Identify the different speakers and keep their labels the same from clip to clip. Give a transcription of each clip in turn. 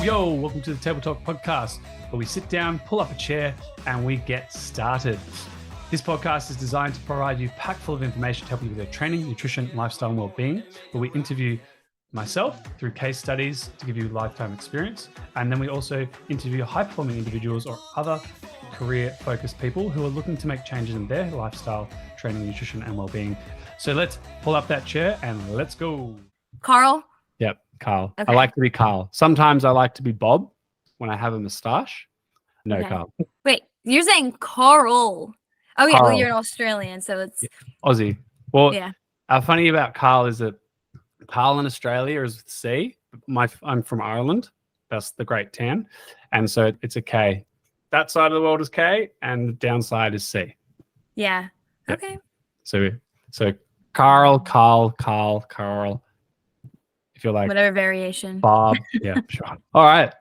Speaker 1: Yo, welcome to the Table Talk podcast, where we sit down, pull up a chair, and we get started. This podcast is designed to provide you packed full of information to help you with your training, nutrition, lifestyle, and well-being, where we interview myself through case studies to give you lifetime experience. And then we also interview high-performing individuals or other career-focused people who are looking to make changes in their lifestyle, training, nutrition, and well-being. So let's pull up that chair and let's go.
Speaker 2: Carl?
Speaker 1: Yep, Carl.
Speaker 2: Okay.
Speaker 1: I like to be Carl. Sometimes I like to be Bob when I have a moustache. No,
Speaker 2: Okay.
Speaker 1: Carl.
Speaker 2: Wait, you're saying Carl. Oh, yeah, well,
Speaker 1: Carl.
Speaker 2: you're an Australian, so it's...
Speaker 1: Aussie. Well,
Speaker 2: Yeah.
Speaker 1: funny about Carl is that Carl in Australia is with C. I'm from Ireland. That's the Great Tan. And so it's a K. That side of the world is K and the downside is C.
Speaker 2: Yeah.
Speaker 1: Yep.
Speaker 2: Okay.
Speaker 1: So Carl. If you're like
Speaker 2: Whatever variation.
Speaker 1: Bob. Yeah, sure. All right.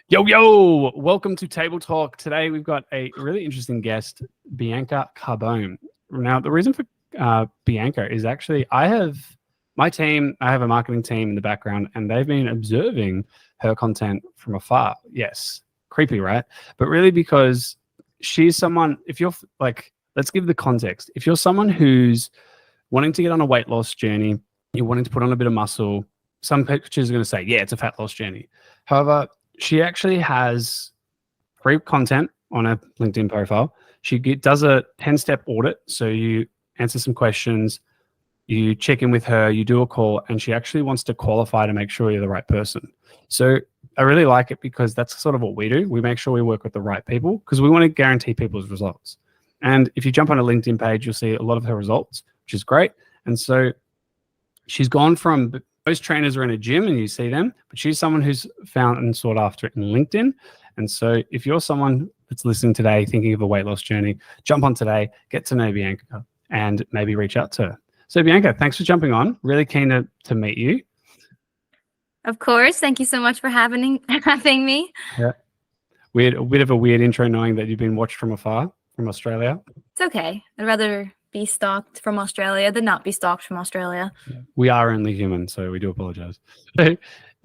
Speaker 1: Yo, welcome to Table Talk. Today we've got a really interesting guest, Bianca Carbone. Now, the reason for Bianca is actually I have a marketing team in the background, and they've been observing her content from afar. Yes, creepy, right? But really because she's someone, if you're like, let's give the context. If you're someone who's wanting to get on a weight loss journey, you're wanting to put on a bit of muscle, some pictures are going to say, yeah, it's a fat loss journey. However, she actually has free content on her LinkedIn profile. She does a 10-step audit. So you answer some questions, you check in with her, you do a call, and she actually wants to qualify to make sure you're the right person. So I really like it because that's sort of what we do. We make sure we work with the right people because we want to guarantee people's results. And if you jump on a LinkedIn page, you'll see a lot of her results, which is great. And so she's gone from... Most trainers are in a gym and you see them, but she's someone who's found and sought after in LinkedIn. And so if you're someone that's listening today, thinking of a weight loss journey, jump on today, get to know Bianca, and maybe reach out to her. So Bianca, thanks for jumping on. Really keen to meet you.
Speaker 2: Of course. Thank you so much for having me.
Speaker 1: Yeah. A bit of a weird intro knowing that you've been watched from afar from Australia.
Speaker 2: It's okay. I'd rather be stalked from Australia than not be stalked from Australia.
Speaker 1: We are only human, so we do apologize.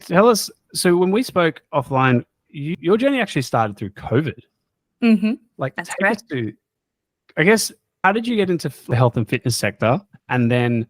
Speaker 1: Tell us, so when we spoke offline, your journey actually started through COVID.
Speaker 2: Mm-hmm.
Speaker 1: Like,
Speaker 2: That's
Speaker 1: take us to, I guess, how did you get into the health and fitness sector? And then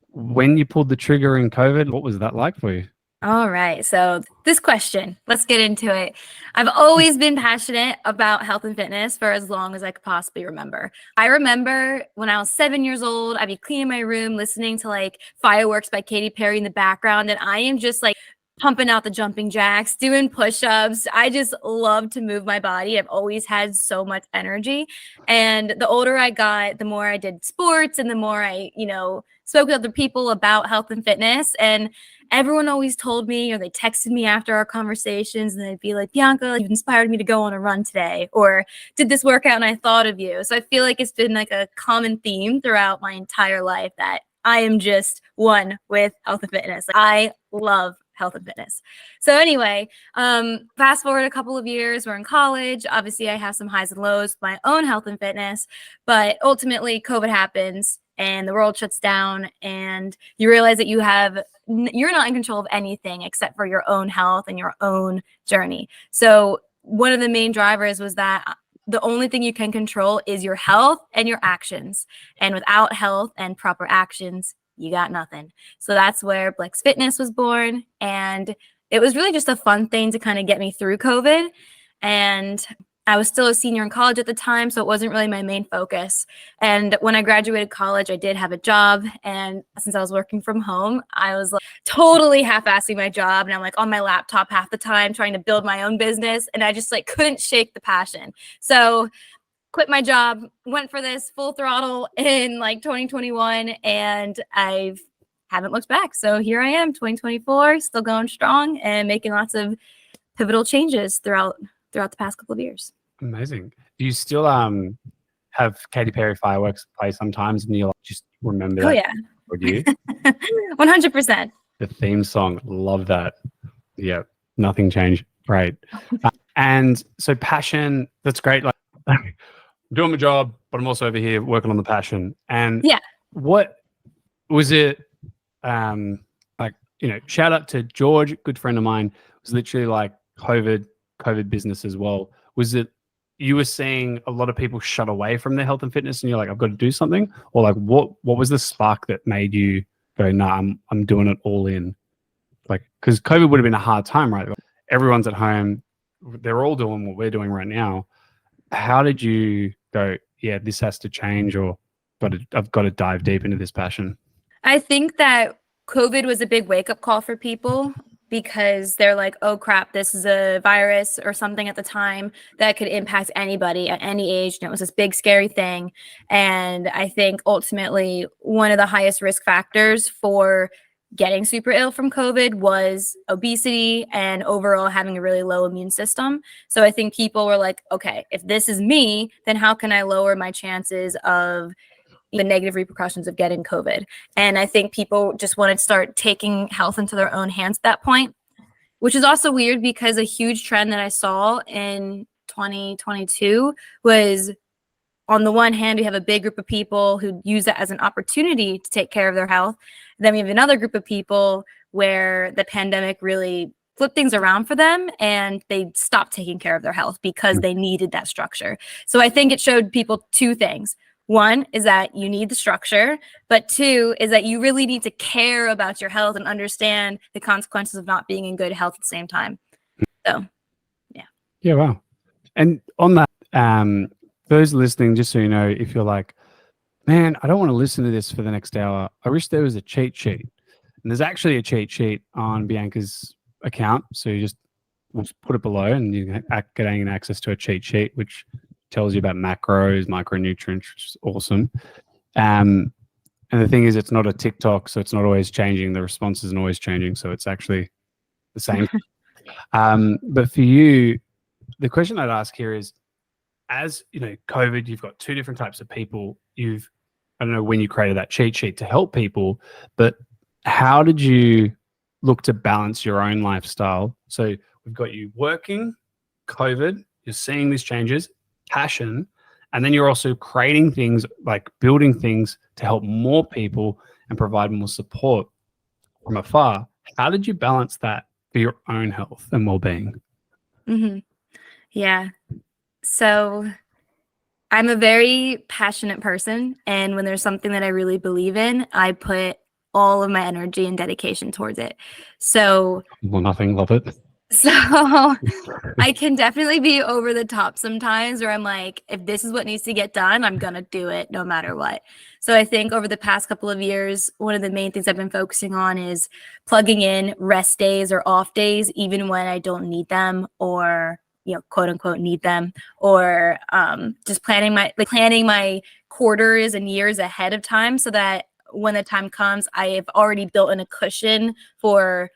Speaker 1: when you pulled the trigger in COVID, what was that like for you?
Speaker 2: All right. So this question, let's get into it. I've always been passionate about health and fitness for as long as I could possibly remember. I remember when I was 7 years old, I'd be cleaning my room, listening to like Fireworks by Katy Perry in the background. And I am just like pumping out the jumping jacks, doing push-ups. I just love to move my body. I've always had so much energy. And the older I got, the more I did sports and the more I, spoke with other people about health and fitness. And everyone always told me, or they texted me after our conversations and they'd be like, Bianca, you've inspired me to go on a run today, or did this workout and I thought of you. So I feel like it's been like a common theme throughout my entire life that I am just one with health and fitness. I love health and fitness. So anyway, fast forward a couple of years, we're in college. Obviously I have some highs and lows with my own health and fitness, but ultimately COVID happens and the world shuts down and you realize that you're not in control of anything except for your own health and your own journey. So one of the main drivers was that the only thing you can control is your health and your actions. And without health and proper actions, you got nothing. So that's where Blix Fitness was born. And it was really just a fun thing to kind of get me through COVID. And I was still a senior in college at the time, so it wasn't really my main focus. And when I graduated college, I did have a job. And since I was working from home, I was like totally half-assing my job. And I'm like on my laptop half the time trying to build my own business. And I just like couldn't shake the passion. So quit my job, went for this full throttle in like 2021, and I haven't looked back. So here I am, 2024, still going strong and making lots of pivotal changes throughout the past couple of years.
Speaker 1: Amazing. Do you still have Katy Perry Fireworks play sometimes and you like, just remember that?
Speaker 2: Oh, yeah.
Speaker 1: Or do you?
Speaker 2: 100%.
Speaker 1: The theme song, love that. Yeah, nothing changed. Great. And so passion, that's great. Like, I'm doing my job, but I'm also over here working on the passion. And
Speaker 2: yeah,
Speaker 1: what was it? Shout out to George, good friend of mine, was literally like, COVID business as well. Was it you were seeing a lot of people shut away from their health and fitness, and you're like, I've got to do something, or like what was the spark that made you go, nah, I'm doing it all in? Like, because COVID would have been a hard time, right? Everyone's at home, they're all doing what we're doing right now. How did you go, yeah, this has to change, or I've got to dive deep into this passion?
Speaker 2: I think that COVID was a big wake-up call for people because they're like, oh crap, this is a virus or something at the time that could impact anybody at any age. And it was this big, scary thing. And I think ultimately one of the highest risk factors for getting super ill from COVID was obesity and overall having a really low immune system. So I think people were like, okay, if this is me, then how can I lower my chances of the negative repercussions of getting COVID? And I think people just wanted to start taking health into their own hands at that point, which is also weird because a huge trend that I saw in 2022 was, on the one hand, we have a big group of people who use that as an opportunity to take care of their health. Then we have another group of people where the pandemic really flipped things around for them and they stopped taking care of their health because they needed that structure. So I think it showed people two things. One is that you need the structure, but two is that you really need to care about your health and understand the consequences of not being in good health at the same time. So, yeah.
Speaker 1: Yeah, wow. And on that, those listening, just so you know, if you're like, man, I don't want to listen to this for the next hour, I wish there was a cheat sheet. And there's actually a cheat sheet on Bianca's account. So we'll just put it below and you can gain access to a cheat sheet, which tells you about macros, micronutrients, which is awesome. And the thing is, it's not a TikTok, so it's not always changing. The response isn't always changing. So it's actually the same. But for you, the question I'd ask here is, as you know, COVID, you've got two different types of people. I don't know when you created that cheat sheet to help people, but how did you look to balance your own lifestyle? So we've got you working, COVID, you're seeing these changes, passion, and then you're also creating things, like building things to help more people and provide more support from afar. How did you balance that for your own health and well-being?
Speaker 2: Mm-hmm. Yeah. So I'm a very passionate person, and when there's something that I really believe in, I put all of my energy and dedication towards it. So,
Speaker 1: Well, nothing, love it.
Speaker 2: So I can definitely be over the top sometimes where I'm like, if this is what needs to get done, I'm going to do it no matter what. So I think over the past couple of years, one of the main things I've been focusing on is plugging in rest days or off days, even when I don't need them or, quote unquote, need them, or just planning my quarters and years ahead of time so that when the time comes, I have already built in a cushion for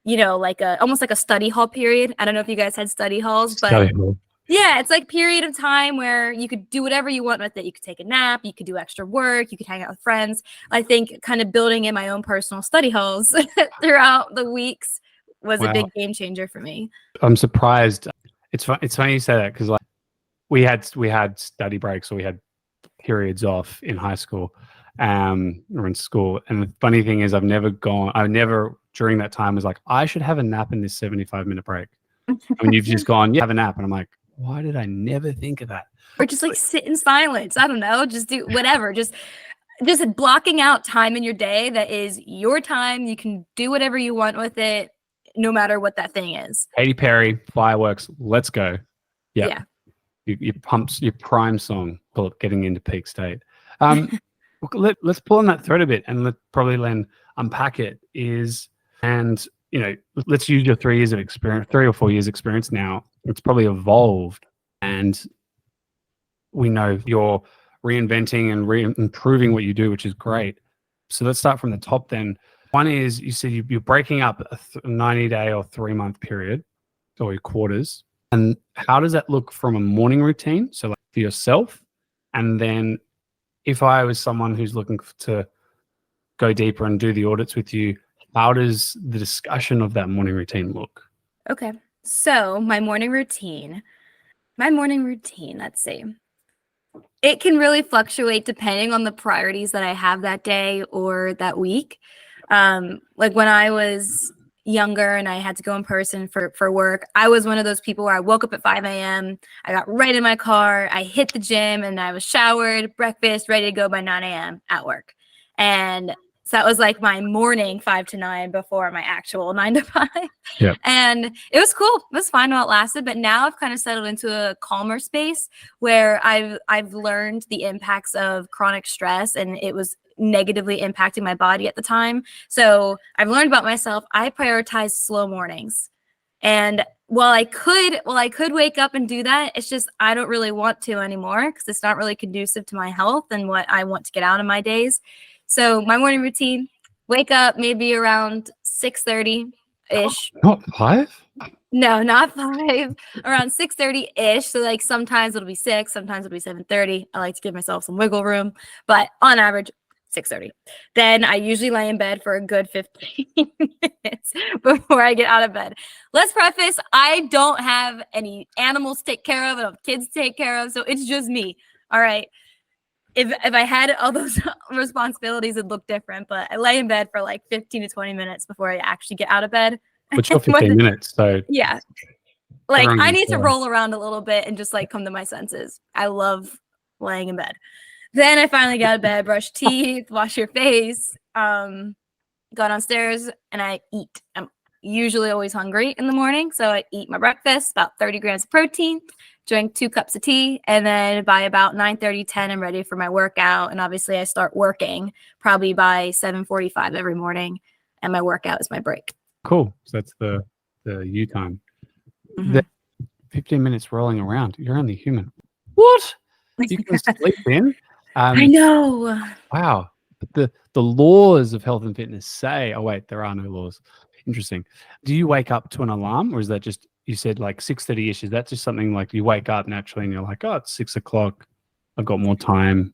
Speaker 2: almost like a study hall period. I don't know if you guys had study halls, but yeah, it's like period of time where you could do whatever you want with it. You could take a nap, you could do extra work, you could hang out with friends. I think kind of building in my own personal study halls throughout the weeks was a big game changer for me.
Speaker 1: I'm surprised. It's funny you say that, because like we had study breaks, or we had periods off in high school or in school. And the funny thing is, I never during that time was like, I should have a nap in this 75-minute break. I mean, you've just gone, have a nap. And I'm like, why did I never think of that?
Speaker 2: Or just like sit in silence. I don't know. Just do whatever. just blocking out time in your day that is your time. You can do whatever you want with it, no matter what that thing is.
Speaker 1: Katy Perry, fireworks, let's go. Yep.
Speaker 2: Yeah.
Speaker 1: Your prime song, getting into peak state. Let's pull on that thread a bit, and let's probably unpack it. Let's use your 3 years of experience, 3 or 4 years experience now. It's probably evolved, and we know you're reinventing and improving what you do, which is great. So let's start from the top then. One is, you said you're breaking up a 90-day or 3-month period, or your quarters. And how does that look from a morning routine? So like for yourself, and then if I was someone who's looking to go deeper and do the audits with you, how does the discussion of that morning routine look?
Speaker 2: Okay. So my morning routine, let's see. It can really fluctuate depending on the priorities that I have that day or that week. Like when I was, younger and I had to go in person for work, I was one of those people where I woke up at 5 a.m. I got right in my car, I hit the gym, and I was showered, breakfast, ready to go by 9 a.m. at work. And so that was like my morning 5 to 9 before my actual 9 to 5.
Speaker 1: Yeah.
Speaker 2: And it was cool. It was fine while it lasted. But now I've kind of settled into a calmer space where I've learned the impacts of chronic stress, and it was negatively impacting my body at the time. So I've learned about myself. I prioritize slow mornings. And while I could wake up and do that, it's just I don't really want to anymore because it's not really conducive to my health and what I want to get out of my days. So my morning routine, wake up maybe around 6:30-ish.
Speaker 1: Not 5?
Speaker 2: No, not 5. Around 6:30-ish. So like sometimes it'll be 6, sometimes it'll be 7:30. I like to give myself some wiggle room, but on average, 6:30. Then I usually lay in bed for a good 15 minutes before I get out of bed. Let's preface, I don't have any animals to take care of. I don't have kids to take care of. So it's just me. All right. If I had all those responsibilities, it'd look different. But I lay in bed for like 15 to 20 minutes before I actually get out of bed.
Speaker 1: Which got 15 minutes. So
Speaker 2: yeah. Like I need to roll around a little bit and just like come to my senses. I love laying in bed. Then I finally got out of bed, brush teeth, wash your face, go downstairs, and I eat. I'm usually always hungry in the morning, so I eat my breakfast, about 30 grams of protein, drink 2 cups of tea, and then by about 9:30, 10, I'm ready for my workout. And obviously, I start working probably by 7:45 every morning, and my workout is my break.
Speaker 1: Cool. So that's the you time.
Speaker 2: Mhm.
Speaker 1: The 15 minutes rolling around. You're only human. What? You can sleep in?
Speaker 2: I know.
Speaker 1: Wow. But the laws of health and fitness say, oh, wait, there are no laws. Interesting. Do you wake up to an alarm, or is that just, you said like 6:30-ish? Is that just something like you wake up naturally and you're like, oh, it's 6 o'clock. I've got more time.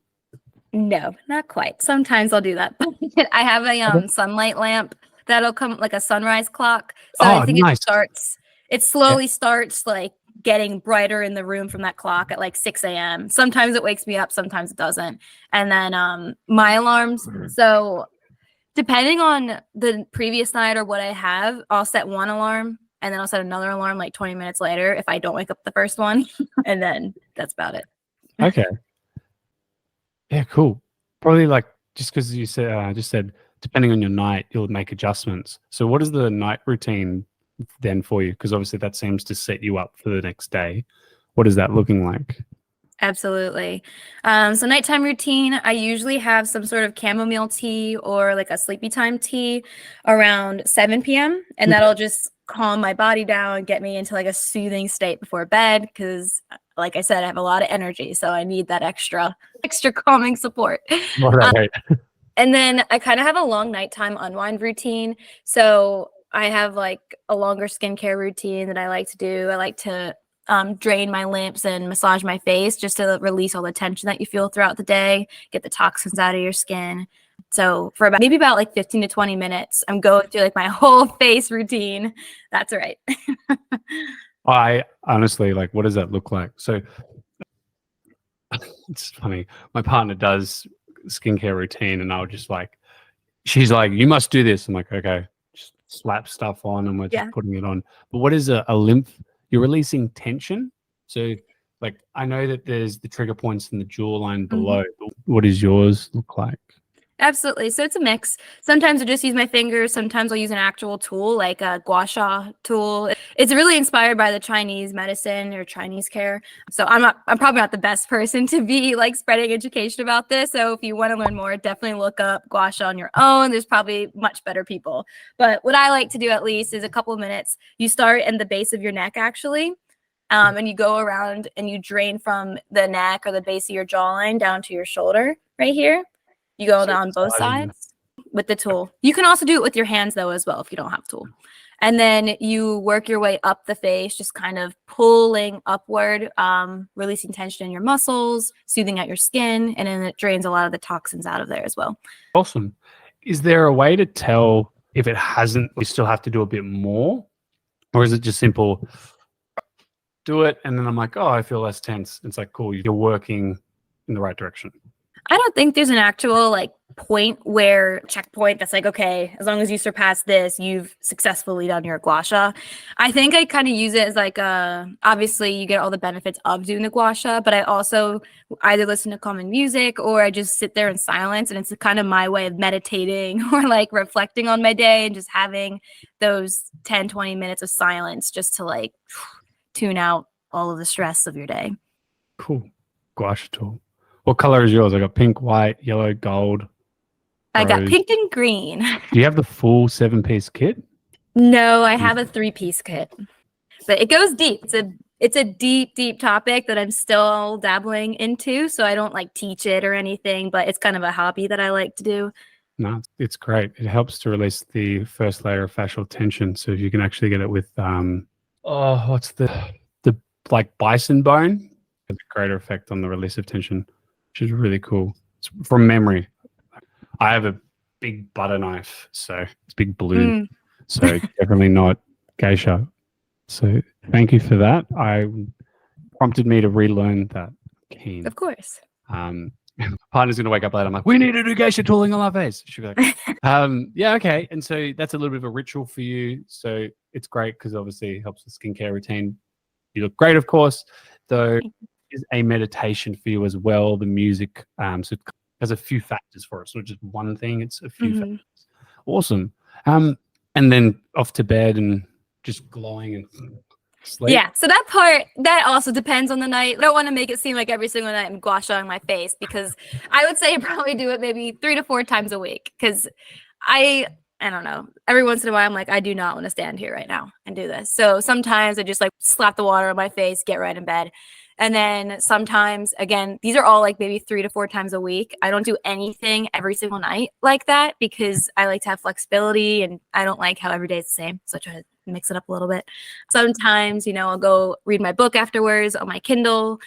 Speaker 2: No, not quite. Sometimes I'll do that. I have a sunlight lamp that'll come like a sunrise clock. So I think
Speaker 1: nice.
Speaker 2: It slowly starts like getting brighter in the room from that clock at like 6 a.m. Sometimes it wakes me up, sometimes it doesn't. And then my alarms. So depending on the previous night or what I have, I'll set one alarm and then I'll set another alarm like 20 minutes later if I don't wake up the first one. And then that's about it.
Speaker 1: Okay. Yeah, cool. Probably like just because you said depending on your night, you'll make adjustments. So what is the night routine then for you? Because obviously that seems to set you up for the next day. What is that looking like?
Speaker 2: Absolutely. So nighttime routine, I usually have some sort of chamomile tea or like a sleepy time tea around 7 p.m. And that'll just calm my body down and get me into like a soothing state before bed. Because like I said, I have a lot of energy. So I need that extra calming support.
Speaker 1: Right.
Speaker 2: And then I kind of have a long nighttime unwind routine. So I have like a longer skincare routine that I like to do. I like to drain my lips and massage my face just to release all the tension that you feel throughout the day, get the toxins out of your skin. So for maybe about like 15 to 20 minutes, I'm going through like my whole face routine. That's right.
Speaker 1: I honestly, like, what does that look like? So it's funny. My partner does skincare routine and I'll just like, she's like, you must do this. I'm like, okay, just slap stuff on and we're just putting it on. But what is a lymph? You're releasing tension. So like, I know that there's the trigger points in the jawline below. But what does yours look like?
Speaker 2: Absolutely. So it's a mix. Sometimes I just use my fingers. Sometimes I'll use an actual tool like a gua sha tool. It's really inspired by the Chinese medicine or Chinese care. So I'm probably not the best person to be like spreading education about this. So if you want to learn more, definitely look up gua sha on your own. There's probably much better people. But what I like to do at least is a couple of minutes. You start in the base of your neck actually. And you go around and you drain from the neck or the base of your jawline down to your shoulder right here. You go down both sides with the tool. You can also do it with your hands though as well if you don't have a tool. And then you work your way up the face, just kind of pulling upward, releasing tension in your muscles, soothing out your skin, and then it drains a lot of the toxins out of there as well.
Speaker 1: Awesome. Is there a way to tell if it hasn't, we still have to do a bit more? Or is it just simple, do it, and then I'm like, oh, I feel less tense. It's like, cool, you're working in the right direction.
Speaker 2: I don't think there's an actual like point where checkpoint that's like, okay, as long as you surpass this, you've successfully done your gua sha. I think I kind of use it as like obviously you get all the benefits of doing the gua sha, but I also either listen to calming music or I just sit there in silence, and it's kind of my way of meditating or like reflecting on my day and just having those 10-20 minutes of silence just to like tune out all of the stress of your day.
Speaker 1: Cool. Gua sha tool. What color is yours? I got pink, white, yellow, gold.
Speaker 2: I got
Speaker 1: rose.
Speaker 2: pink and green.
Speaker 1: Do you have the full 7-piece kit?
Speaker 2: No, I have a 3-piece kit, but it goes deep. It's a deep topic that I'm still dabbling into. So I don't like teach it or anything, but it's kind of a hobby that I like to do.
Speaker 1: No, it's great. It helps to release the first layer of fascial tension. So if you can actually get it with, what's the like bison bone, has a greater effect on the release of tension, which is really cool. It's from memory. I have a big butter knife, so it's big balloon. So definitely not geisha. So thank you for that. I prompted me to relearn that. Keen.
Speaker 2: Of course.
Speaker 1: Partner's gonna wake up later. I'm like, we need to do geisha tooling on our face. She'll be like, yeah, okay. And so that's a little bit of a ritual for you. So it's great because obviously it helps the skincare routine. You look great, of course. Though is a meditation for you as well. The music, so it has a few factors for it. So just one thing, it's a few factors. Awesome. And then off to bed and just glowing and sleep.
Speaker 2: Yeah. So that part, that also depends on the night. I don't want to make it seem like every single night I'm gua shaing my face, because I would say I probably do it maybe 3 to 4 times a week, because I don't know. Every once in a while, I'm like, I do not want to stand here right now and do this. So sometimes I just like slap the water on my face, get right in bed. And then sometimes, again, these are all like maybe 3 to 4 times a week. I don't do anything every single night like that because I like to have flexibility and I don't like how every day is the same. So I try to mix it up a little bit. Sometimes, I'll go read my book afterwards on my Kindle.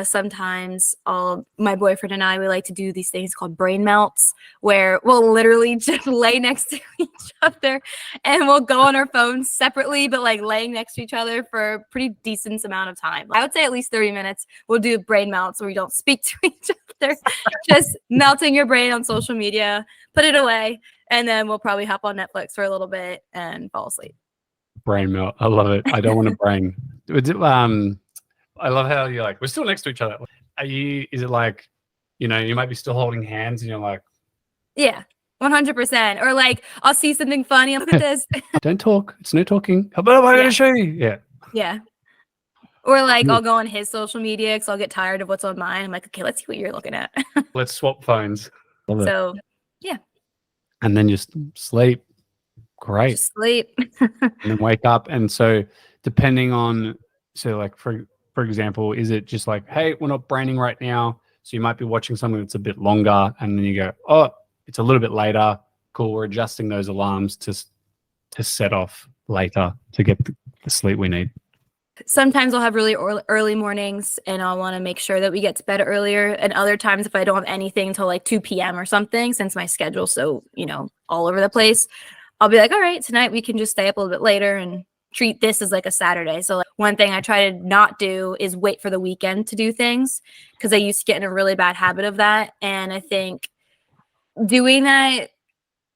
Speaker 2: Sometimes my boyfriend and I, we like to do these things called brain melts, where we'll literally just lay next to each other and we'll go on our phones separately, but like laying next to each other for a pretty decent amount of time. I would say at least 30 minutes. We'll do brain melts where we don't speak to each other, just melting your brain on social media, put it away, and then we'll probably hop on Netflix for a little bit and fall asleep.
Speaker 1: Brain melt. I love it. I don't want to brain. I love how you're like, we're still next to each other. Is it like, you might be still holding hands and you're like,
Speaker 2: yeah, 100%. Or like, I'll see something funny. Look at this.
Speaker 1: Don't talk. It's no talking. How about am I going to show you? Yeah.
Speaker 2: Yeah. Or like, I'll go on his social media because I'll get tired of what's on mine. I'm like, okay, let's see what you're looking at.
Speaker 1: Let's swap phones. Love it.
Speaker 2: So, yeah.
Speaker 1: And then just sleep. Great.
Speaker 2: Just sleep.
Speaker 1: And then wake up. And so depending on, like for example, is it just like, hey, we're not braining right now. So you might be watching something that's a bit longer and then you go, oh, it's a little bit later. Cool. We're adjusting those alarms to set off later to get the sleep we need.
Speaker 2: Sometimes I'll have really early mornings and I'll want to make sure that we get to bed earlier. And other times, if I don't have anything until like 2 p.m. or something, since my schedule's so, all over the place, I'll be like, all right, tonight we can just stay up a little bit later and treat this as like a Saturday. So like one thing I try to not do is wait for the weekend to do things, because I used to get in a really bad habit of that. And I think doing that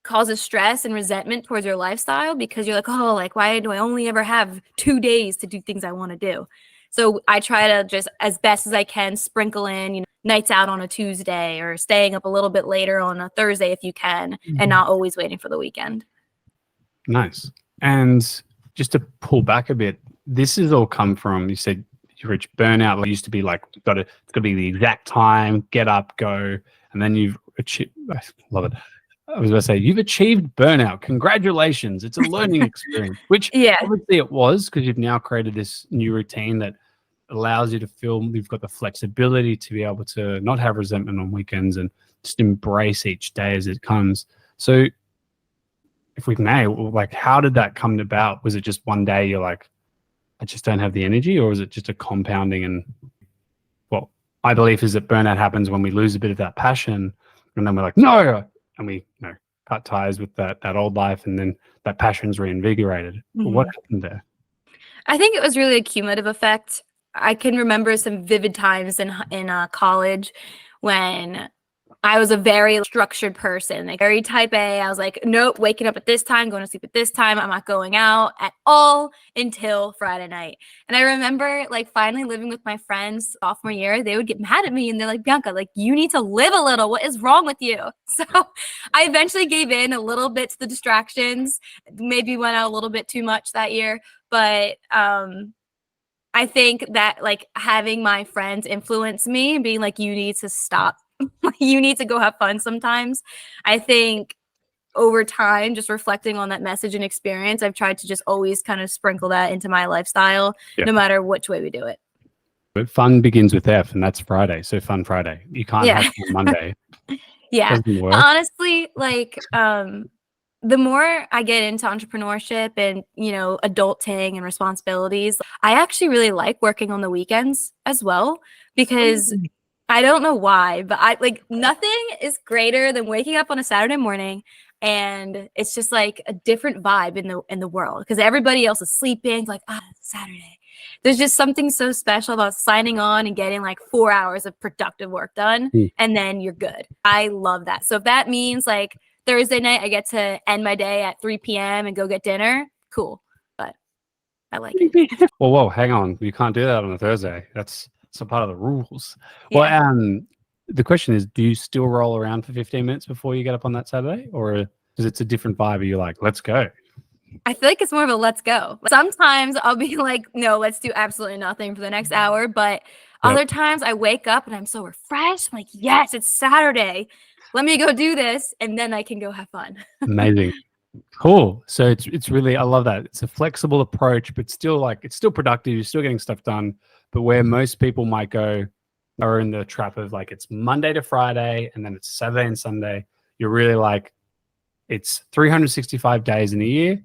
Speaker 2: causes stress and resentment towards your lifestyle, because you're like, oh, like, why do I only ever have 2 days to do things I want to do? So I try to just, as best as I can, sprinkle in, nights out on a Tuesday or staying up a little bit later on a Thursday if you can, and not always waiting for the weekend.
Speaker 1: Nice. And just to pull back a bit, this has all come from, you said you reached burnout. It used to be like, it's got to be the exact time, get up, go. And then you've achieved, I love it. I was going to say, you've achieved burnout. Congratulations. It's a learning experience, which obviously it was, because you've now created this new routine that allows you to feel you've got the flexibility to be able to not have resentment on weekends and just embrace each day as it comes. So if we may, like, how did that come about? Was it just one day you're like, I just don't have the energy? Or was it just a compounding? And well, my belief is that burnout happens when we lose a bit of that passion, and then we're like, no, and we cut ties with that old life, and then that passion's reinvigorated. Mm-hmm. What happened there?
Speaker 2: I think it was really a cumulative effect. I can remember some vivid times in college when I was a very structured person, like very type A. I was like, nope, waking up at this time, going to sleep at this time. I'm not going out at all until Friday night. And I remember like finally living with my friends sophomore year, they would get mad at me and they're like, Bianca, like you need to live a little. What is wrong with you? So I eventually gave in a little bit to the distractions, maybe went out a little bit too much that year. But I think that like having my friends influence me and being like, you need to stop. You need to go have fun sometimes. I think over time, just reflecting on that message and experience, I've tried to just always kind of sprinkle that into my lifestyle, no matter which way we do it.
Speaker 1: But fun begins with F, and that's Friday. So Fun Friday. You can't have fun Monday.
Speaker 2: Yeah. Honestly, like the more I get into entrepreneurship and, you know, adulting and responsibilities, I actually really like working on the weekends as well, because I don't know why, but I like nothing is greater than waking up on a Saturday morning and it's just like a different vibe in the world because everybody else is sleeping. It's like, it's Saturday. There's just something so special about signing on and getting like 4 hours of productive work done and then you're good. I love that. So if that means like Thursday night, I get to end my day at 3 p.m. and go get dinner, cool. But I like it.
Speaker 1: Well, whoa, hang on. You can't do that on a Thursday. That's a part of the rules. Yeah. Well, the question is, do you still roll around for 15 minutes before you get up on that Saturday? Or is it a different vibe? Are you like, let's go?
Speaker 2: I feel like it's more of a let's go. Sometimes I'll be like, no, let's do absolutely nothing for the next hour. But other times I wake up and I'm so refreshed. I'm like, yes, it's Saturday. Let me go do this. And then I can go have fun.
Speaker 1: Amazing. Cool. So it's really, I love that. It's a flexible approach, but still like, it's still productive. You're still getting stuff done. But where most people might go are in the trap of like, it's Monday to Friday and then it's Saturday and Sunday. You're really like, it's 365 days in a year.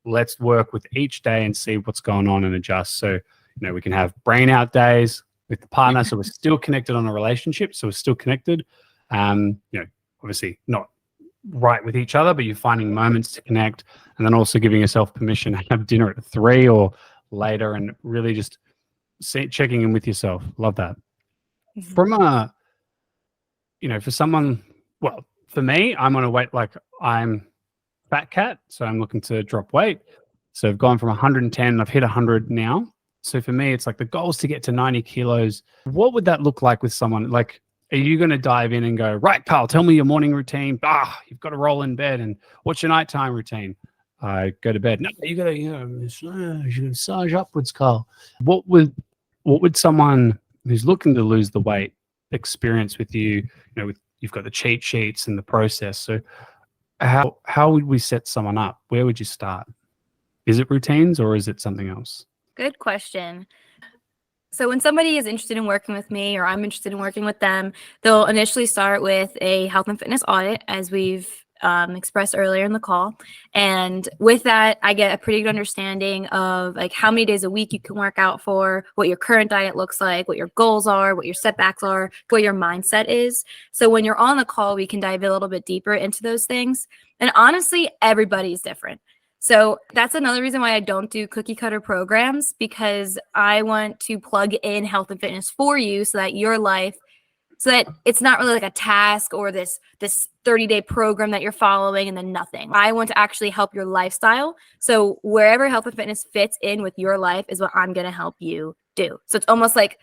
Speaker 1: Let's work with each day and see what's going on and adjust. So, you know, we can have brain out days with the partner. So we're still connected on a relationship. So we're still connected. You know, obviously not right with each other, but you're finding moments to connect and then also giving yourself permission to have dinner at 3 or later and really just checking in with yourself. Love that. From a, you know, for someone, well, for me, I'm on a weight, like I'm fat cat. So I'm looking to drop weight. So I've gone from 110, I've hit 100 now. So for me, it's like the goal is to get to 90 kilos. What would that look like with someone? Like, are you going to dive in and go, right, Karl, tell me your morning routine. You've got to roll in bed. And what's your nighttime routine? I go to bed. No, you got to massage upwards, Karl. What would someone who's looking to lose the weight experience with you? You know, you've got the cheat sheets and the process. So how would we set someone up? Where would you start? Is it routines or is it something else?
Speaker 2: Good question. So when somebody is interested in working with me or I'm interested in working with them, they'll initially start with a health and fitness audit, as we've expressed earlier in the call. And with that, I get a pretty good understanding of like how many days a week you can work out for, what your current diet looks like, what your goals are, what your setbacks are, what your mindset is. So when you're on the call, we can dive a little bit deeper into those things. And honestly, everybody's different. So that's another reason why I don't do cookie cutter programs, because I want to plug in health and fitness for you so that your life, so that it's not really like a task or this 30-day program that you're following and then nothing. I want to actually help your lifestyle. So wherever health and fitness fits in with your life is what I'm going to help you do. So it's almost like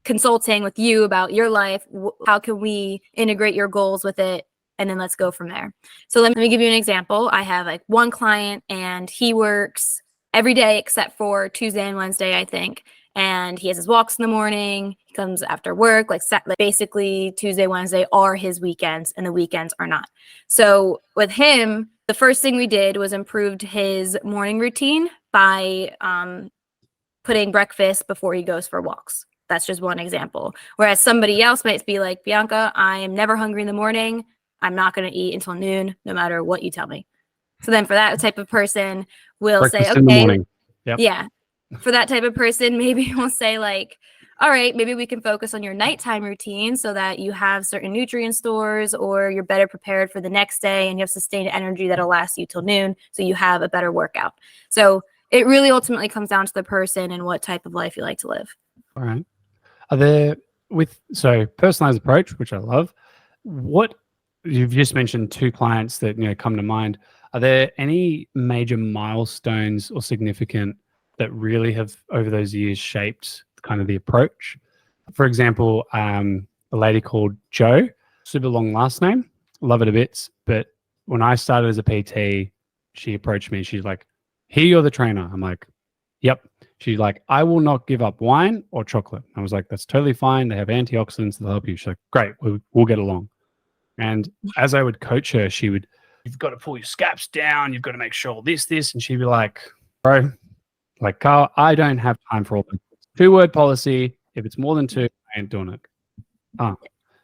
Speaker 2: consulting with you about your life. How can we integrate your goals with it? And then let's go from there. So let me give you an example. I have like one client and he works every day except for Tuesday and Wednesday, I think. And he has his walks in the morning. He comes after work, like basically Tuesday, Wednesday are his weekends and the weekends are not. So with him, the first thing we did was improved his morning routine by putting breakfast before he goes for walks. That's just one example. Whereas somebody else might be like, Bianca, I am never hungry in the morning. I'm not going to eat until noon, no matter what you tell me. So then for that type of person, we'll
Speaker 1: breakfast
Speaker 2: say, okay,
Speaker 1: in the morning. Yep.
Speaker 2: Yeah. For that type of person, maybe we'll say like, all right, maybe we can focus on your nighttime routine so that you have certain nutrient stores or you're better prepared for the next day and you have sustained energy that'll last you till noon. So you have a better workout. So it really ultimately comes down to the person and what type of life you like to live.
Speaker 1: All right. Are there so personalized approach, which I love. what you've just mentioned 2 clients that come to mind. Are there any major milestones or significant that really have over those years shaped kind of the approach? For example, a lady called Jo, super long last name, love it a bit. But when I started as a PT, she approached me. She's like, "Here, you're the trainer." I'm like, "Yep." She's like, "I will not give up wine or chocolate." I was like, "That's totally fine. They have antioxidants that'll help you." She's like, "Great, we'll get along." And as I would coach her, she would, "You've got to pull your scaps down. You've got to make sure this. And she'd be like, "Bro, like, Karl, I don't have time for all that. 2-word policy. If it's more than 2, I ain't doing it."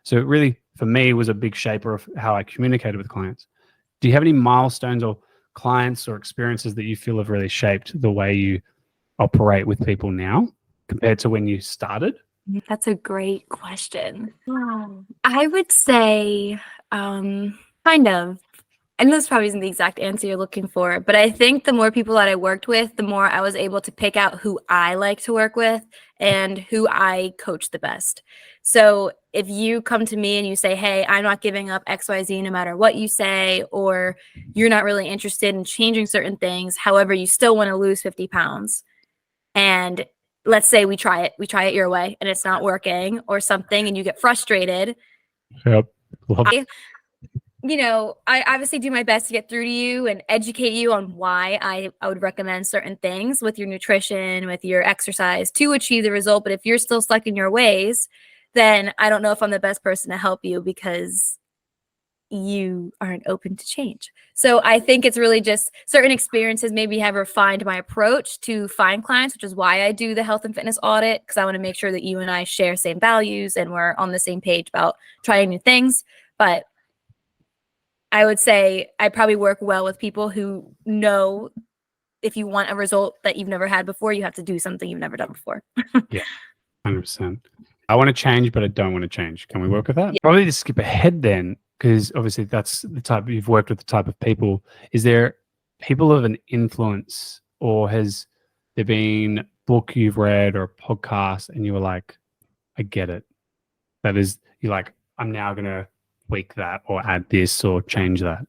Speaker 1: So it really, for me, was a big shaper of how I communicated with clients. Do you have any milestones or clients or experiences that you feel have really shaped the way you operate with people now compared to when you started?
Speaker 2: That's a great question. I would say kind of. And this probably isn't the exact answer you're looking for, but I think the more people that I worked with, the more I was able to pick out who I like to work with and who I coach the best. So if you come to me and you say, "Hey, I'm not giving up XYZ no matter what you say," or you're not really interested in changing certain things, however, you still want to lose 50 pounds. And let's say we try it your way and it's not working or something, and you get frustrated.
Speaker 1: Yep.
Speaker 2: I obviously do my best to get through to you and educate you on why I would recommend certain things with your nutrition, with your exercise to achieve the result. But if you're still stuck in your ways, then I don't know if I'm the best person to help you because you aren't open to change. So I think it's really just certain experiences maybe have refined my approach to find clients, which is why I do the health and fitness audit, because I want to make sure that you and I share same values and we're on the same page about trying new things. But I would say I probably work well with people who know if you want a result that you've never had before, you have to do something you've never done before.
Speaker 1: Yeah, 100%. I want to change, but I don't want to change. Can we work with that? Yeah. Probably to skip ahead then, because obviously that's the type you've worked with, the type of people. Is there people of an influence, or has there been a book you've read or a podcast and you were like, "I get it." That is, you're like, "I'm now going to tweak that or add this or change that"?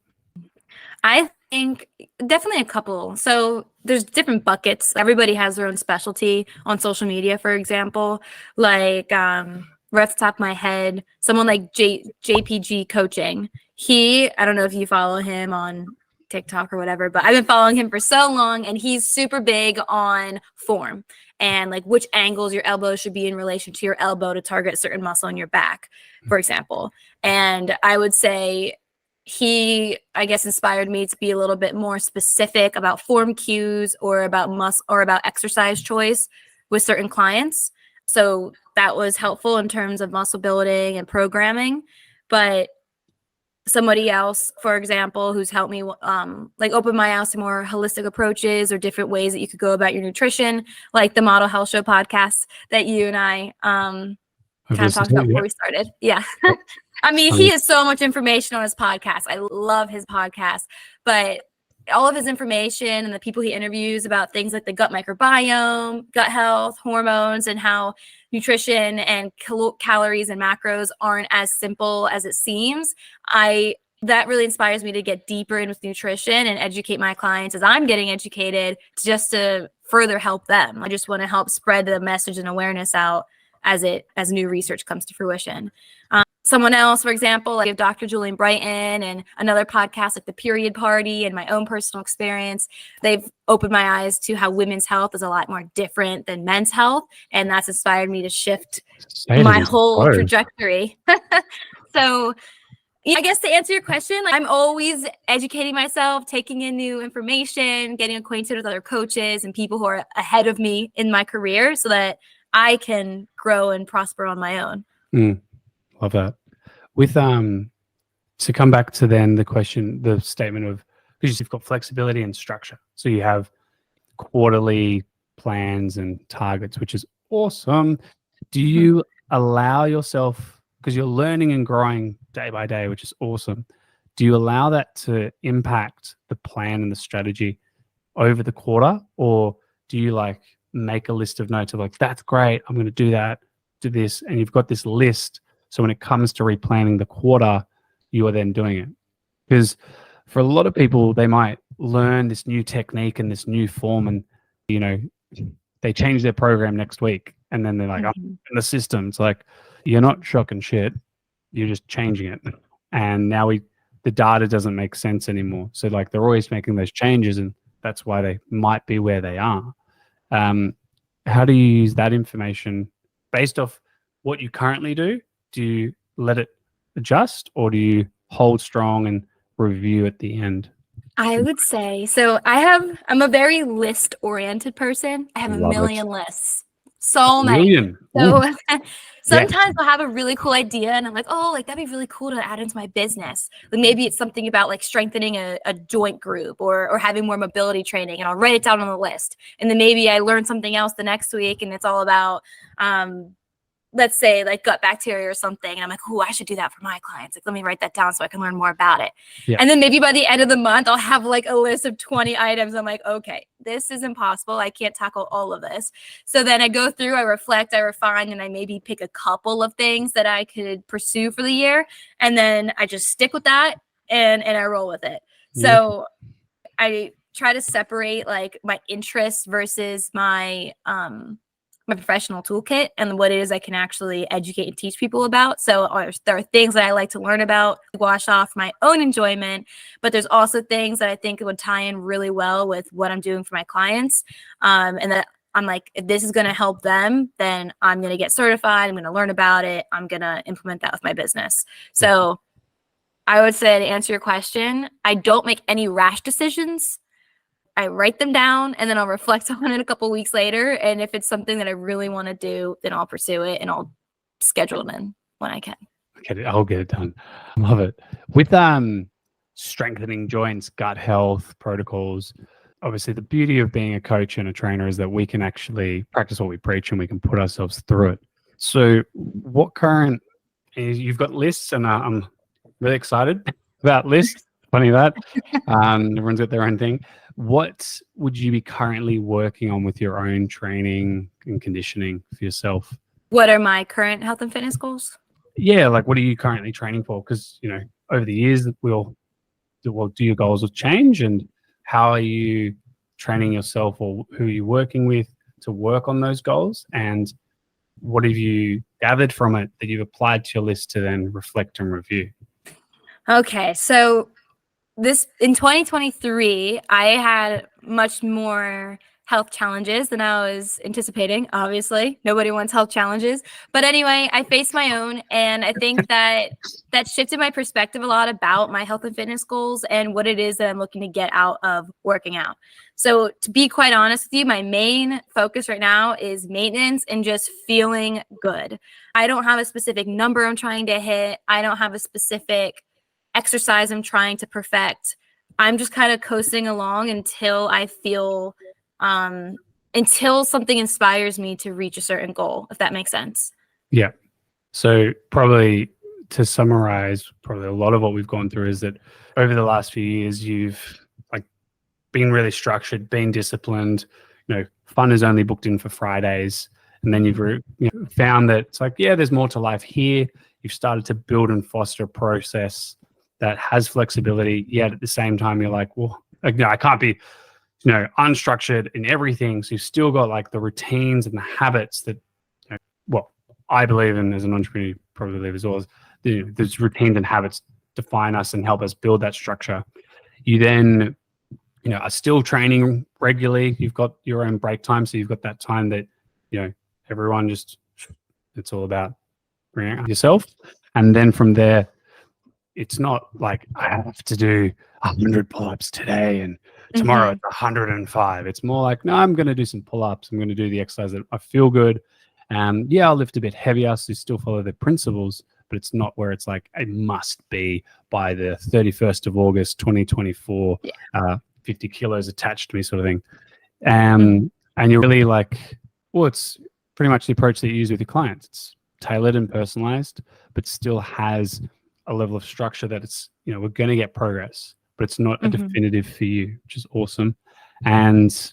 Speaker 2: I think definitely a couple. So there's different buckets. Everybody has their own specialty on social media, for example. Like right off the top of my head, someone like JPG Coaching. I don't know if you follow him on TikTok or whatever, but I've been following him for so long, and he's super big on form and like which angles your elbow should be in relation to your elbow to target a certain muscle in your back, for example. And I would say he, I guess, inspired me to be a little bit more specific about form cues or about exercise choice with certain clients. So that was helpful in terms of muscle building and programming. But somebody else, for example, who's helped me like open my eyes to more holistic approaches or different ways that you could go about your nutrition, like the Model Health Show podcast that you and I kind of talked about before we started. Yeah. I mean, he has so much information on his podcast. I love his podcast, but all of his information and the people he interviews about things like the gut microbiome, gut health, hormones, and how nutrition and calories and macros aren't as simple as it seems. That really inspires me to get deeper in with nutrition and educate my clients as I'm getting educated, just to further help them. I just want to help spread the message and awareness out as new research comes to fruition. Someone else, for example, like Dr. Julian Brighton and another podcast like The Period Party and my own personal experience, they've opened my eyes to how women's health is a lot more different than men's health. And that's inspired me to shift my whole trajectory. So I guess to answer your question, I'm always educating myself, taking in new information, getting acquainted with other coaches and people who are ahead of me in my career so that I can grow and prosper on my own.
Speaker 1: Love that. With to come back to then the statement of, because you've got flexibility and structure, so you have quarterly plans and targets, which is awesome. Do you allow yourself, because you're learning and growing day by day, which is awesome, do you allow that to impact the plan and the strategy over the quarter, or do you like make a list of notes of like, that's great, I'm going to do that, do this, and you've got this list So when it comes to replanning the quarter, you are then doing it. Because for a lot of people, they might learn this new technique and this new form, and they change their program next week, and then they're like, I'm in the system. It's like, you're not shocking shit, you're just changing it. And now the data doesn't make sense anymore. So like, they're always making those changes, and that's why they might be where they are. How do you use that information based off what you currently do? Do you let it adjust, or do you hold strong and review at the end?
Speaker 2: I would say, so I'm a very list oriented person. I have a million lists. So many. So sometimes I'll have a really cool idea and I'm like, oh, like that'd be really cool to add into my business. Like maybe it's something about like strengthening a joint group or having more mobility training, and I'll write it down on the list. And then maybe I learn something else the next week and it's all about let's say like gut bacteria or something. And I'm like, oh, I should do that for my clients. Like, let me write that down so I can learn more about it. Yeah. And then maybe by the end of the month, I'll have like a list of 20 items. I'm like, okay, this is impossible. I can't tackle all of this. So then I go through, I reflect, I refine, and I maybe pick a couple of things that I could pursue for the year. And then I just stick with that and I roll with it. Yeah. So I try to separate like my interests versus my professional toolkit and what it is I can actually educate and teach people about. So there are things that I like to learn about, wash off my own enjoyment, but there's also things that I think would tie in really well with what I'm doing for my clients. And that I'm like, if this is going to help them, then I'm going to get certified. I'm going to learn about it. I'm going to implement that with my business. So I would say, to answer your question, I don't make any rash decisions. I write them down and then I'll reflect on it a couple weeks later. And if it's something that I really want to do, then I'll pursue it and I'll schedule it in when I can.
Speaker 1: I'll get it done. I love it. With strengthening joints, gut health protocols, obviously the beauty of being a coach and a trainer is that we can actually practice what we preach and we can put ourselves through it. So you've got lists, and I'm really excited about lists. Funny that. Everyone's got their own thing. What would you be currently working on with your own training and conditioning for yourself?
Speaker 2: What are my current health and fitness goals?
Speaker 1: Yeah, like what are you currently training for? Because, over the years, do your goals will change, and how are you training yourself, or who are you working with to work on those goals? And what have you gathered from it that you've applied to your list to then reflect and review?
Speaker 2: Okay, so in 2023, I had much more health challenges than I was anticipating. Obviously, nobody wants health challenges. But anyway, I faced my own. And I think that shifted my perspective a lot about my health and fitness goals and what it is that I'm looking to get out of working out. So to be quite honest with you, my main focus right now is maintenance and just feeling good. I don't have a specific number I'm trying to hit. I don't have a specific exercise I'm trying to perfect. I'm just kind of coasting along until I feel until something inspires me to reach a certain goal, if that makes sense.
Speaker 1: Yeah. So probably to summarize, probably a lot of what we've gone through is that over the last few years, you've like been really structured, been disciplined, fun is only booked in for Fridays. And then you've found that it's like, yeah, there's more to life here. You've started to build and foster a process that has flexibility, yet at the same time, you're like, well, I can't be, unstructured in everything. So you've still got like the routines and the habits that, I believe in as an entrepreneur, you probably believe as well, as there's routines and habits define us and help us build that structure. You then, are still training regularly. You've got your own break time. So you've got that time that, everyone it's all about bringing out yourself. And then from there, it's not like I have to do 100 pull-ups today and tomorrow it's 105. It's more like, no, I'm going to do some pull-ups. I'm going to do the exercise that I feel good. I'll lift a bit heavier, so you still follow the principles, but it's not where it's like, it must be by the 31st of August, 2024, 50 kilos attached to me sort of thing. And you're really like, it's pretty much the approach that you use with your clients. It's tailored and personalized, but still has a level of structure that it's, we're going to get progress, but it's not a definitive for you, which is awesome. And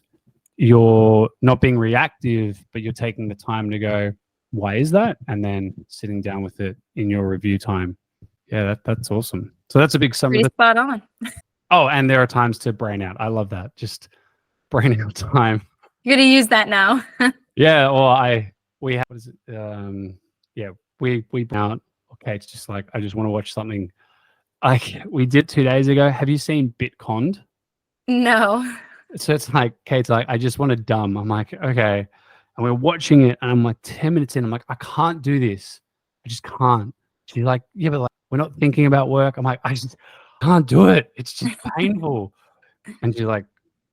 Speaker 1: you're not being reactive, but you're taking the time to go, why is that? And then sitting down with it in your review time. Yeah, that's awesome. So that's a big sum of
Speaker 2: Pretty
Speaker 1: it.
Speaker 2: spot on.
Speaker 1: Oh, and there are times to brain out. I love that. Just brain out time.
Speaker 2: You're gonna use that now.
Speaker 1: Yeah, or we have, what is it? Yeah, we out. Okay, it's just like, I just want to watch something. Like we did 2 days ago. Have you seen Bitconned?
Speaker 2: No.
Speaker 1: So it's like, Kate's like, I just want to dumb. I'm like, okay. And we're watching it, and I'm like 10 minutes in. I'm like, I can't do this. I just can't. She's like, yeah, but like, we're not thinking about work. I'm like, I just can't do it. It's just painful. And she's like,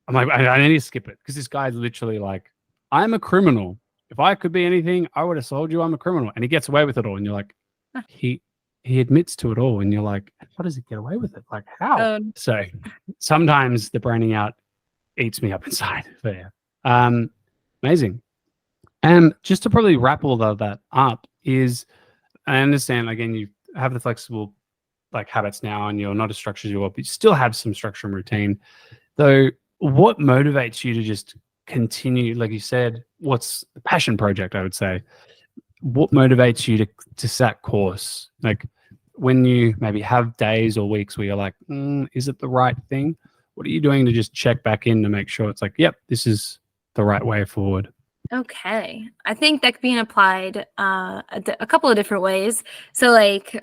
Speaker 1: I'm like, I need to skip it, because this guy's literally like, I'm a criminal. If I could be anything, I would have told you I'm a criminal. And he gets away with it all. And you're like, he admits to it all. And you're like, how does he get away with it? Like, how? So sometimes the braining out eats me up inside. But yeah. Amazing. And just to probably wrap all of that up is, I understand, again, you have the flexible like habits now, and you're not as structured as you were, but you still have some structure and routine. Though, what motivates you to just continue? Like you said, what's the passion project, I would say? What motivates you to set course? Like when you maybe have days or weeks where you're like, is it the right thing? What are you doing to just check back in to make sure it's like, yep, this is the right way forward?
Speaker 2: Okay. I think that could be applied a couple of different ways. So like,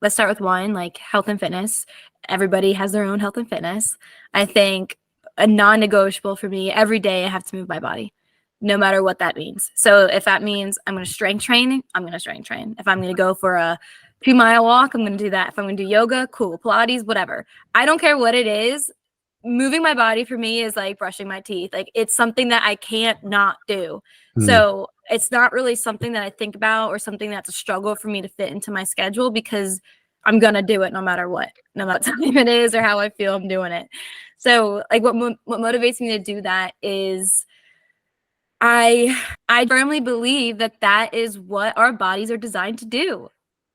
Speaker 2: let's start with one, like health and fitness. Everybody has their own health and fitness. I think a non-negotiable for me, every day I have to move my body, no matter what that means. So if that means I'm going to strength train, I'm going to strength train. If I'm going to go for a 2-mile walk, I'm going to do that. If I'm going to do yoga, cool, Pilates, whatever. I don't care what it is. Moving my body for me is like brushing my teeth. Like it's something that I can't not do. So it's not really something that I think about or something that's a struggle for me to fit into my schedule, because I'm going to do it no matter what time it is or how I feel I'm doing it. So like what motivates me to do that is I firmly believe that is what our bodies are designed to do.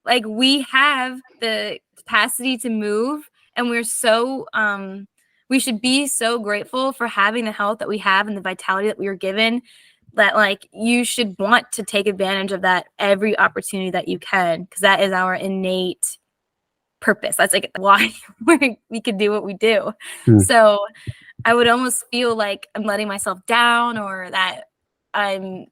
Speaker 2: Like we have the capacity to move, and we're so, we should be so grateful for having the health that we have and the vitality that we were given, that like you should want to take advantage of that every opportunity that you can, because that is our innate purpose. That's like why we can do what we do. So I would almost feel like I'm letting myself down, or that I'm,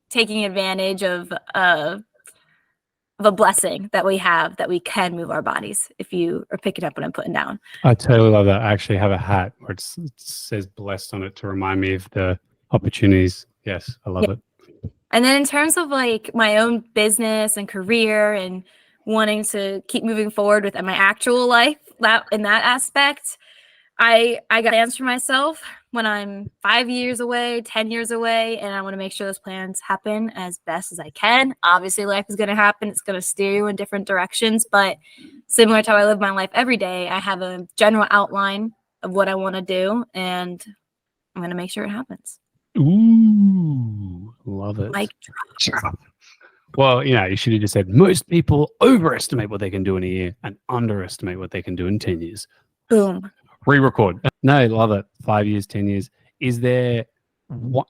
Speaker 2: taking advantage of a blessing that we have, that we can move our bodies, if you are picking up what I'm putting down.
Speaker 1: I totally love that. I actually have a hat where it says blessed on it to remind me of the opportunities. Yes, I love it.
Speaker 2: And then in terms of like my own business and career and wanting to keep moving forward with my actual life, that in that aspect, I got plans for myself when I'm 5 years away, 10 years away, and I want to make sure those plans happen as best as I can. Obviously, life is going to happen. It's going to steer you in different directions, but similar to how I live my life every day, I have a general outline of what I want to do, and I'm going to make sure it happens.
Speaker 1: Ooh, love it.
Speaker 2: Like,
Speaker 1: well, you should have just said, most people overestimate what they can do in a year and underestimate what they can do in 10 years.
Speaker 2: Boom.
Speaker 1: Re-record. No, love it. 5 years, 10 years. Is there one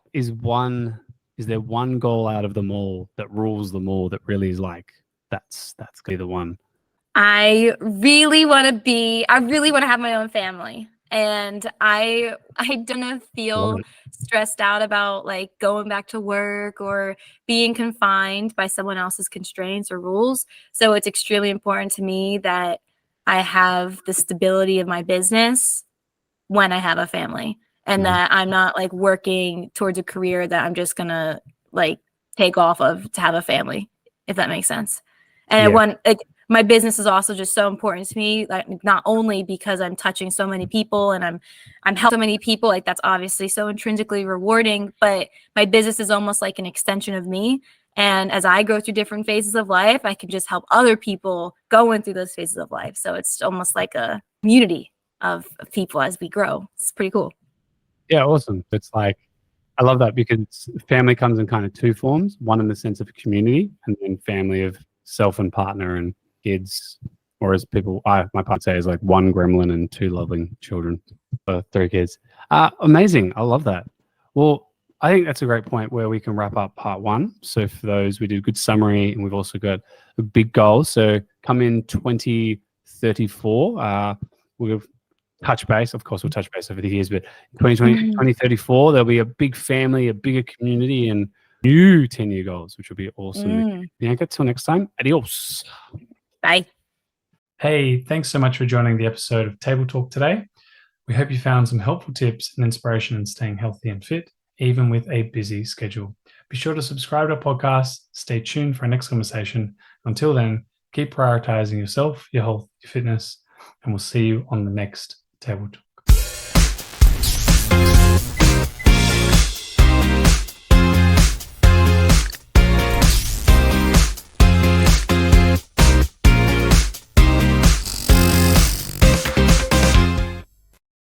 Speaker 1: goal out of them all that rules them all, that really is like, that's gonna be the one?
Speaker 2: I really want to have my own family. And I don't feel stressed out about like going back to work or being confined by someone else's constraints or rules. So it's extremely important to me that I have the stability of my business when I have a family, and that I'm not like working towards a career that I'm just gonna like take off of to have a family, if that makes sense. And I want, like, my business is also just so important to me, like not only because I'm touching so many people and I'm helping so many people, like that's obviously so intrinsically rewarding, but my business is almost like an extension of me. And as I go through different phases of life, I can just help other people going through those phases of life. So it's almost like a community of people as we grow. It's pretty cool.
Speaker 1: Yeah, awesome. It's like, I love that, because family comes in kind of two forms, one in the sense of community, and then family of self and partner and kids, or as my partner say, is like one gremlin and two loving children, 3 kids. Amazing. I love that. Well, I think that's a great point where we can wrap up part 1. So for those, we did a good summary, and we've also got a big goal. So come in 2034, we'll touch base. Of course, we'll touch base over the years, but 2034, there'll be a big family, a bigger community, and new 10-year goals, which will be awesome. Bianca, till next time. Adios.
Speaker 2: Bye.
Speaker 1: Hey, thanks so much for joining the episode of Table Talk today. We hope you found some helpful tips and inspiration in staying healthy and fit, even with a busy schedule. Be sure to subscribe to our podcast. Stay tuned for our next conversation. Until then, keep prioritizing yourself, your health, your fitness, and we'll see you on the next Table Talk.